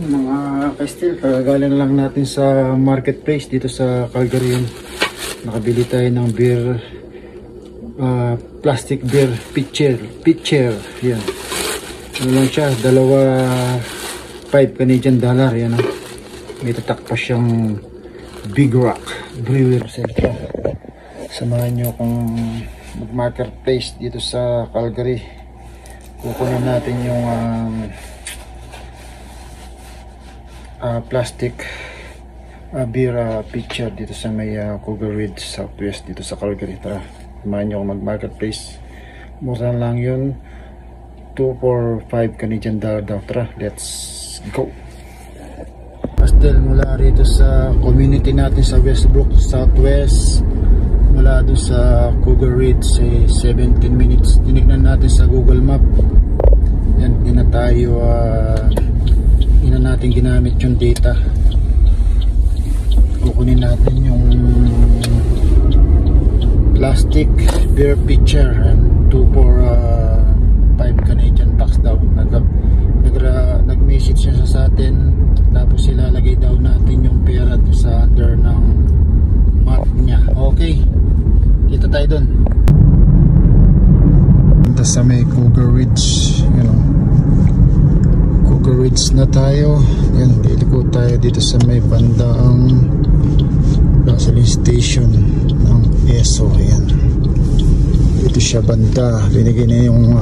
Mga ka-steel, kagagaling lang natin sa marketplace dito sa Calgary yun. Nakabili tayo ng beer, plastic beer pitcher yan. Ano lang siya, dalawa $5 yan. May tatak pa siyang Big Rock Brewery. Samahan nyo kung mag-marketplace dito sa Calgary. Kukunin natin yung plastic beer pitcher dito sa may Cougar Ridge Southwest dito sa Calgary. Tara, samahan nyo kung mag-marketplace. Mura lang yun, $2 for $5 daw. Tara, let's go. Pastel mula rito sa community natin sa Westbrook Southwest, mula doon sa Cougar Ridge 17 minutes. Tinignan natin sa Google Map yan, di na tayo natin ginamit yung data. Kukunin natin yung plastic beer pitcher and 2 for $5 daw. Nag-message siya sa atin, tapos ilalagay daw natin yung pera sa under ng mat niya. Okay, dito tayo dun. Punta sa may Cougar Ridge, Cougar Ridge na tayo. Yan, liliko tayo dito sa may bandaang gasoline station ng ESO. Yan, dito siya banda. Binigay na yung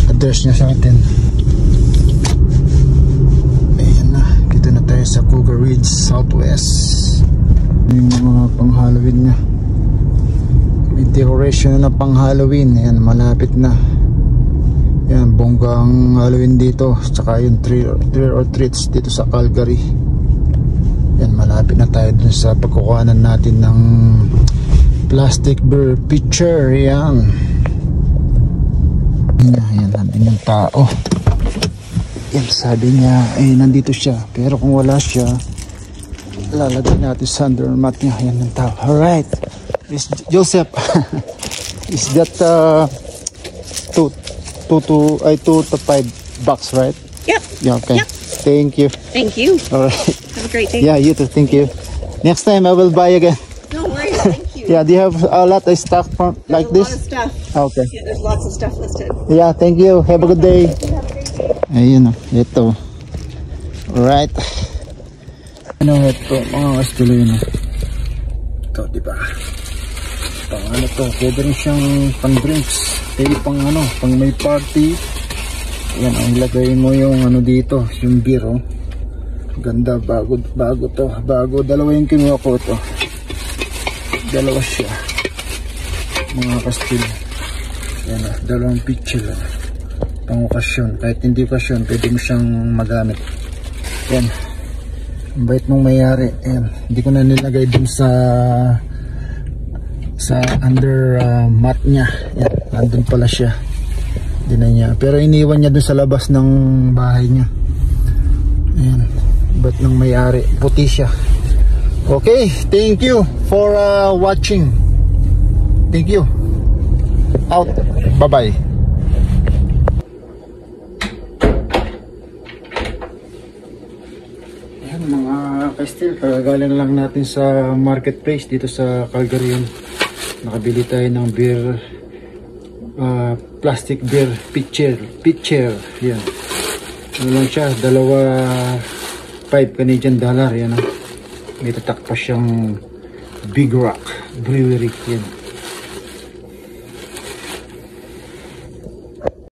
address niya sa atin. Ayan na, dito na tayo sa Cougar Ridge Southwest. Yung mga pang Halloween niya, may decoration na pang Halloween. Ayan, malapit na. Yan, bonggang Halloween dito. Tsaka yung trick or treats dito sa Calgary. Yan, malapit na tayo dun sa pagkukuhanan natin ng plastic beer pitcher. Yan, yan, nandun yung tao. Yan, sabi niya nandito siya, pero kung wala siya, lalagay natin sa under mat niya. Yan yung tao. Alright, Miss Joseph. Is that $2 to $5, right? Yep. Yeah, okay. Yep. Thank you. Thank you. All right. Have a great day. Yeah, you too. Thank you. Next time I will buy again. No worries. Thank you. Yeah, do you have a lot of stuff like There's this? a lot of stuff. Okay. Yeah, there's lots of stuff listed. Yeah, thank you. Have a good day. Ayun, ito. Alright. Ano ito, mga kastilo yun. Ito, diba? Pang ano to, pwede rin siyang pang drinks. Pwede pang pang may party. Yan, ang ilagay mo yung dito, yung beer, oh. Ganda, bago to. Bago, dalawa yung kinuha ko ito. Dalawa siya. Mga kastilo. Yan, dalawang pitcher. Pang okasyon. Kahit hindi okasyon, pwede mo siyang magamit. Yan. Ang bait mong mayari. Yan. Hindi ko na nilagay dun sa under mat niya. Yan. Nandun pala siya. Hindi na niya. Pero iniwan niya dun sa labas ng bahay niya. Yan. Bait ng mayari. Puti siya. Okay. Thank you for watching. Thank you. Out. Bye-bye. Mga ka-steel, kagagaling lang natin sa marketplace dito sa Calgary yun. Nakabili tayo ng beer, plastic beer pitcher yan. Ano lang siya, dalawa $5 yan. May tatak pa siyang Big Rock Brewery yan.